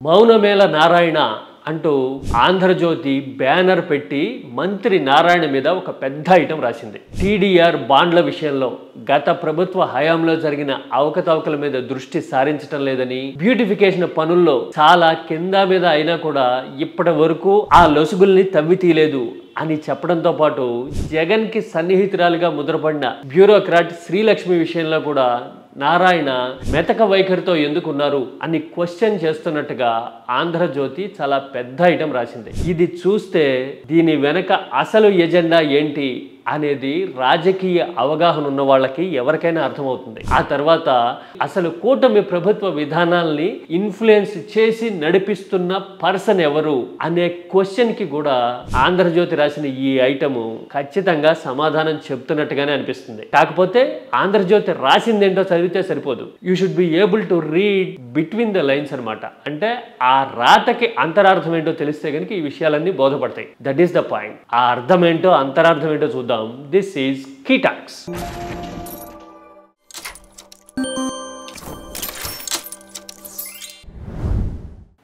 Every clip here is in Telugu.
మౌనమేళ నారాయణ అంటూ ఆంధ్రజ్యోతి బ్యానర్ పెట్టి మంత్రి నారాయణ మీద ఒక పెద్ద ఐటెం రాసింది. టీడీఆర్ బాండ్ల విషయంలో గత ప్రభుత్వ హయాంలో జరిగిన అవకతవకల మీద దృష్టి సారించడం లేదని, బ్యూటిఫికేషన్ పనుల్లో చాలా కింద మీద అయినా కూడా ఇప్పటి వరకు ఆ లొసుగుల్ని తవ్వి తీయలేదు అని చెప్పడంతో పాటు జగన్ కి సన్నిహితురాలుగా ముద్రపడిన బ్యూరోక్రాట్ శ్రీలక్ష్మి విషయంలో కూడా నారాయణ మెతక వైఖరితో ఎందుకున్నారు అని క్వశ్చన్ చేస్తున్నట్టుగా ఆంధ్రజ్యోతి చాలా పెద్ద ఐటెం రాసింది. ఇది చూస్తే దీని వెనక అసలు ఎజెండా ఏంటి అనేది రాజకీయ అవగాహన ఉన్న వాళ్ళకి ఎవరికైనా అర్థమవుతుంది. ఆ తర్వాత అసలు కూటమి ప్రభుత్వ విధానాల్ని ఇన్ఫ్లుయెన్స్ చేసి నడిపిస్తున్న పర్సన్ ఎవరు అనే క్వశ్చన్ కి కూడా ఆంధ్రజ్యోతి రాసిన ఈ ఐటము ఖచ్చితంగా సమాధానం చెప్తున్నట్టుగానే అనిపిస్తుంది. కాకపోతే ఆంధ్రజ్యోతి రాసిందేంటో చదివితే సరిపోదు. You should be able to read between the lines అనమాట. అంటే ఆ రాతకి అంతరార్థం ఏంటో తెలిస్తే కనుక ఈ విషయాలన్నీ బోధపడతాయి. That is the point. ఆ అర్థం ఏంటో అంతరార్థం ఏంటో చూద్దాం. This is Key Talks.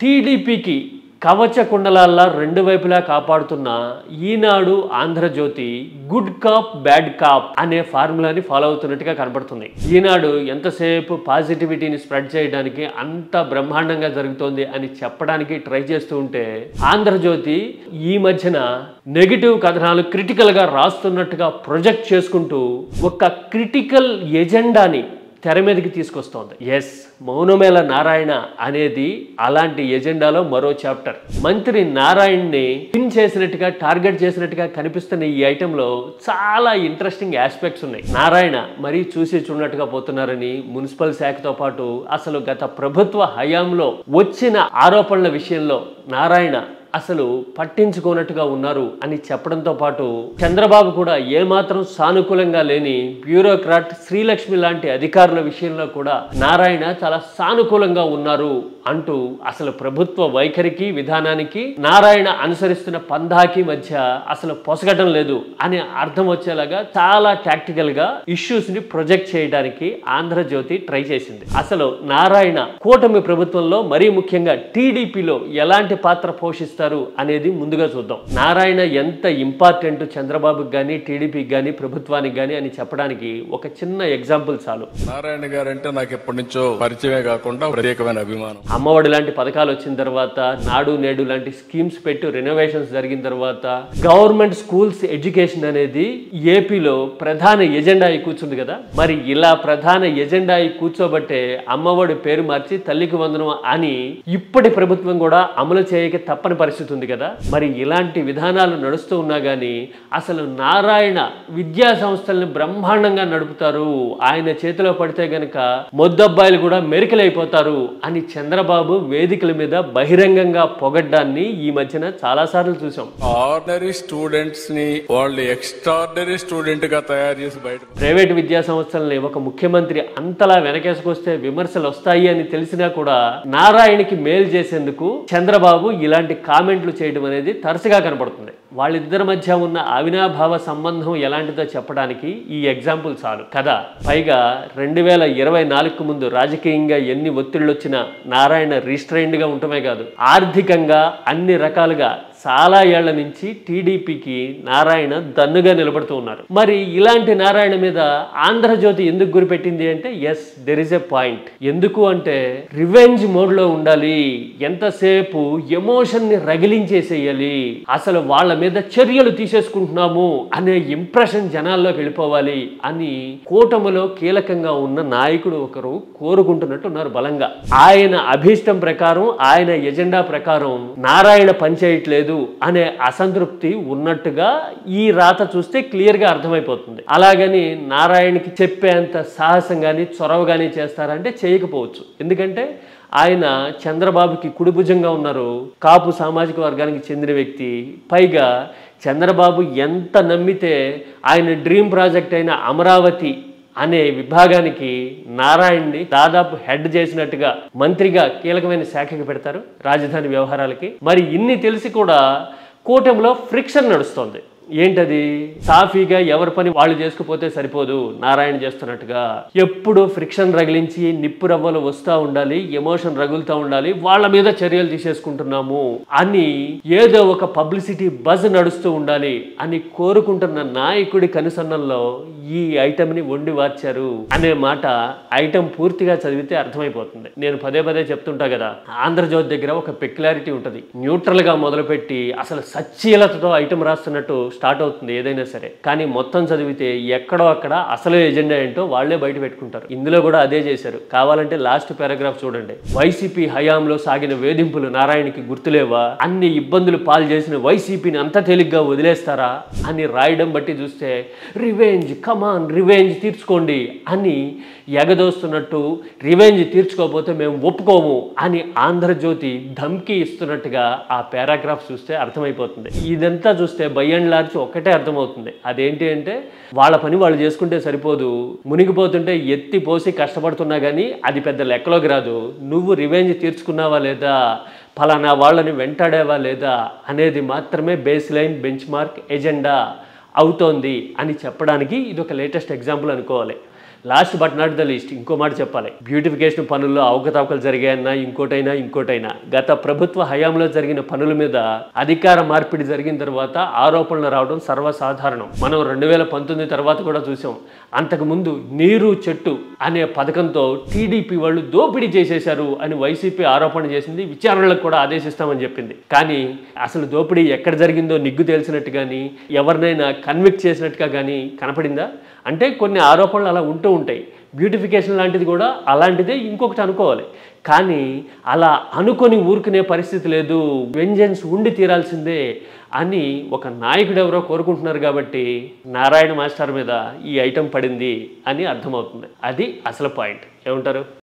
టీడీపీకి కవచ కుండలాల్లా రెండు వైపులా కాపాడుతున్న Eenadu Andhrajyothi good cop bad cop అనే ఫార్ములాని ఫాలో అవుతున్నట్టుగా కనబడుతుంది. ఈనాడు ఎంతసేపు పాజిటివిటీని స్ప్రెడ్ చేయడానికి అంత బ్రహ్మాండంగా జరుగుతోంది అని చెప్పడానికి ట్రై చేస్తూ ఉంటే, ఆంధ్రజ్యోతి ఈ మధ్యన నెగిటివ్ కథనాలు క్రిటికల్ గా రాస్తున్నట్టుగా ప్రొజెక్ట్ చేసుకుంటూ ఒక క్రిటికల్ ఎజెండాని తెర మీదకి తీసుకొస్తోంది. ఎస్, మౌనమేళ నారాయణ అనేది అలాంటి ఎజెండాలో మరో చాప్టర్. మంత్రి నారాయణ్ని పిన్ చేసినట్టుగా, టార్గెట్ చేసినట్టుగా కనిపిస్తున్న ఈ ఐటెంలో చాలా ఇంట్రెస్టింగ్ ఆస్పెక్ట్స్ ఉన్నాయి. నారాయణ మరీ చూసి చూడనట్టుగా పోతున్నారని, మున్సిపల్ శాఖతో పాటు అసలు గత ప్రభుత్వ హయాంలో వచ్చిన ఆరోపణల విషయంలో నారాయణ అసలు పట్టించుకోనట్టుగా ఉన్నారు అని చెప్పడంతో పాటు చంద్రబాబు కూడా ఏమాత్రం సానుకూలంగా లేని బ్యూరోక్రాట్ శ్రీలక్ష్మి లాంటి అధికారుల విషయంలో కూడా నారాయణ చాలా సానుకూలంగా ఉన్నారు అంటూ అసలు ప్రభుత్వ వైఖరికి, విధానానికి, నారాయణ అనుసరిస్తున్న పంధాకి మధ్య అసలు పొసగటం లేదు అనే అర్థం వచ్చేలాగా చాలా టాక్టికల్ గా ఇష్యూస్ ని ప్రొజెక్ట్ చేయడానికి ఆంధ్రజ్యోతి ట్రై చేసింది. అసలు నారాయణ కూటమి ప్రభుత్వంలో, మరీ ముఖ్యంగా టీడీపీలో ఎలాంటి పాత్ర పోషిస్తారు అనేది ముందుగా చూద్దాం. నారాయణ ఎంత ఇంపార్టెంట్ చంద్రబాబుకి గానీ, టీడీపీకి గానీ, ప్రభుత్వానికి గానీ అని చెప్పడానికి ఒక చిన్న ఎగ్జాంపుల్ చాలు. నారాయణ గారు అంటే నాకు ఎప్పటి నుంచో పరిచయమే కాకుండా ప్రత్యేకమైన అభిమానం. అమ్మఒడి లాంటి పథకాలు వచ్చిన తర్వాత, నాడు నేడు లాంటి స్కీమ్స్ పెట్టి రెనోవేషన్స్ జరిగిన తర్వాత, గవర్నమెంట్ స్కూల్స్ ఎడ్యుకేషన్ అనేది ఏపీలో ప్రధాన ఎజెండా అయి కూర్చుంది కదా. మరి ఇలా ప్రధాన ఎజెండా అయి కూర్చోబట్టే అమ్మఒడి పేరు మార్చి తల్లికి వందనం అని ఇప్పటి ప్రభుత్వం కూడా అమలు చేయక తప్పని పరిస్థితి ఉంది కదా. మరి ఇలాంటి విధానాలు నడుస్తూ ఉన్నా గానీ అసలు నారాయణ విద్యా సంస్థల్ని బ్రహ్మాండంగా నడుపుతారు, ఆయన చేతిలో పడితే గనక మొద్దబ్బాయిలు కూడా మెరికలైపోతారు అని చంద్రబాబు వేదికల మీద బహిరంగంగా పొగడ్డాన్ని ఈ మధ్యన చాలా సార్లు చూసాం. ఆర్డినరీ స్టూడెంట్స్ ని వాళ్ళు ఎక్స్ట్రార్డినరీ స్టూడెంట్ గా తయారు చేసి బయట ప్రైవేట్ విద్యా సంస్థల్ని ఒక ముఖ్యమంత్రి అంతలా వెనకేసుకొస్తే విమర్శలు వస్తాయి అని తెలిసినా కూడా నారాయణకి మేలు చేసేందుకు చంద్రబాబు ఇలాంటి కామెంట్లు చేయడం అనేది తరచుగా కనబడుతుంది. వాళ్ళిద్దరి మధ్య ఉన్న అవినాభావ సంబంధం ఎలాంటిదో చెప్పడానికి ఈ ఎగ్జాంపుల్ చాలు కదా. పైగా 2024 ముందు రాజకీయంగా ఎన్ని ఒత్తిళ్ళు వచ్చినా నారాయణ రిస్ట్రైన్డ్ గా ఉండటమే కాదు, ఆర్థికంగా అన్ని రకాలుగా చాలా ఏళ్ల నుంచి టీడీపీకి నారాయణ దన్నుగా నిలబడుతూ ఉన్నారు. మరి ఇలాంటి నారాయణ మీద ఆంధ్రజ్యోతి ఎందుకు గురిపెట్టింది అంటే, yes, there is a point. ఎందుకు అంటే రివెంజ్ మోడ్ లో ఉండాలి, ఎంతసేపు ఎమోషన్ ని రగిలించేసేయాలి, అసలు వాళ్ళ మీద చర్యలు తీసేసుకుంటున్నాము అనే ఇంప్రెషన్ జనాల్లోకి వెళ్ళిపోవాలి అని కూటమిలో కీలకంగా ఉన్న నాయకుడు ఒకరు కోరుకుంటున్నట్టు ఉన్నారు బలంగా. ఆయన అభీష్టం ప్రకారం, ఆయన ఎజెండా ప్రకారం నారాయణ పనిచేయట్లేదు అనే అసంతృప్తి ఉన్నట్టుగా ఈ రాత చూస్తే క్లియర్ గా అర్థమైపోతుంది. అలాగని నారాయణకి చెప్పేంత సాహసం గానీ, చొరవ గానీ చేస్తారంటే చేయకపోవచ్చు. ఎందుకంటే ఆయన చంద్రబాబుకి కుడిభుజంగా ఉన్నారు, కాపు సామాజిక వర్గానికి చెందిన వ్యక్తి. పైగా చంద్రబాబు ఎంత నమ్మితే ఆయన డ్రీమ్ ప్రాజెక్ట్ అయిన అమరావతి అనే విభాగానికి నారాయణ్ని దాదాపు హెడ్ చేసినట్టుగా మంత్రిగా కీలకమైన శాఖకి పెడతారు, రాజధాని వ్యవహారాలకి. మరి ఇన్ని తెలిసి కూడా కూటమిలో ఫ్రిక్షన్ నడుస్తోంది. ఏంటది? సాఫీగా ఎవరి పని వాళ్ళు చేసుకుపోతే సరిపోదు, నారాయణ చేస్తున్నట్టుగా ఎప్పుడు ఫ్రిక్షన్ రగిలించి నిప్పు రవ్వలు వస్తూ ఉండాలి, ఎమోషన్ రగులుతూ ఉండాలి, వాళ్ళ మీద చర్యలు తీసేసుకుంటున్నాము అని ఏదో ఒక పబ్లిసిటీ బజ్ నడుస్తూ ఉండాలి అని కోరుకుంటున్న నాయకుడి కనుసన్నల్లో ఈ ఐటమ్ని వండి వార్చారు అనే మాట ఐటమ్ పూర్తిగా చదివితే అర్థమైపోతుంది. నేను పదే పదే చెప్తుంటా కదా, ఆంధ్రజ్యోతి దగ్గర ఒక పెక్యులారిటీ ఉంటుంది. న్యూట్రల్ గా మొదలుపెట్టి అసలు సచ్చీలతతో ఐటమ్ రాస్తున్నట్టు స్టార్ట్ అవుతుంది ఏదైనా సరే, కానీ మొత్తం చదివితే ఎక్కడో అక్కడ అసలు ఎజెండా ఏంటో వాళ్లే బయట పెట్టుకుంటారు. ఇందులో కూడా అదే చేశారు. కావాలంటే లాస్ట్ పారాగ్రాఫ్ చూడండి. వైసీపీ హయాంలో సాగిన వేధింపులు నారాయణకి గుర్తులేవా? అన్ని ఇబ్బందులు పాలు చేసిన వైసీపీని అంత తేలిగ్గా వదిలేస్తారా అని రాయడం బట్టి చూస్తే రివెంజ్, కమాన్ రివెంజ్ తీర్చుకోండి అని ఎగదోస్తున్నట్టు, రివెంజ్ తీర్చుకోకపోతే మేము ఒప్పుకోము అని ఆంధ్రజ్యోతి ధమ్కి ఇస్తున్నట్టుగా ఆ పారాగ్రాఫ్ చూస్తే అర్థమైపోతుంది. ఇదంతా చూస్తే బై అండ్ లార్జ్ ఒక్కటే అర్థమవుతుంది. అదేంటి అంటే వాళ్ళ పని వాళ్ళు చేసుకుంటే సరిపోదు, మునిగిపోతుంటే ఎత్తి పోసి కష్టపడుతున్నా కానీ అది పెద్ద లెక్కలోకి రాదు, నువ్వు రివెంజ్ తీర్చుకున్నావా లేదా, ఫలానా వాళ్ళని వెంటాడావా లేదా అనేది మాత్రమే base line, bench mark, agenda అవుతోంది అని చెప్పడానికి ఇది ఒక లేటెస్ట్ ఎగ్జాంపుల్ అనుకోవాలి. Last but not the least ఇంకో మాట చెప్పాలి. బ్యూటిఫికేషన్ పనుల్లో అవకతవకలు జరిగాయన్నా ఇంకోటైనా గత ప్రభుత్వ హయాంలో జరిగిన పనుల మీద అధికార మార్పిడి జరిగిన తర్వాత ఆరోపణలు రావడం సర్వసాధారణం. మనం 2019 తర్వాత కూడా చూసాం. అంతకుముందు నీరు చెట్టు అనే పథకంతో టీడీపీ వాళ్ళు దోపిడీ చేసేశారు అని వైసీపీ ఆరోపణ చేసింది. విచారణలకు కూడా ఆదేశిస్తామని చెప్పింది. కానీ అసలు దోపిడీ ఎక్కడ జరిగిందో నిగ్గు తెలిసినట్టు కానీ, ఎవరినైనా కన్విక్ట్ చేసినట్టుగా కానీ కనపడిందా? అంటే కొన్ని ఆరోపణలు అలా ఉంటూ ఉంటాయి. బ్యూటిఫికేషన్ లాంటిది కూడా అలాంటిదే ఇంకొకటి అనుకోవాలి. కానీ అలా అనుకొని ఊరుకునే పరిస్థితి లేదు, వెంజెన్స్ ఉండి తీరాల్సిందే అని ఒక నాయకుడు ఎవరో కోరుకుంటున్నారు. కాబట్టి నారాయణ మాస్టర్ మీద ఈ ఐటమ్ పడింది అని అర్థమవుతుంది. అది అసలు పాయింట్. ఏమంటారు?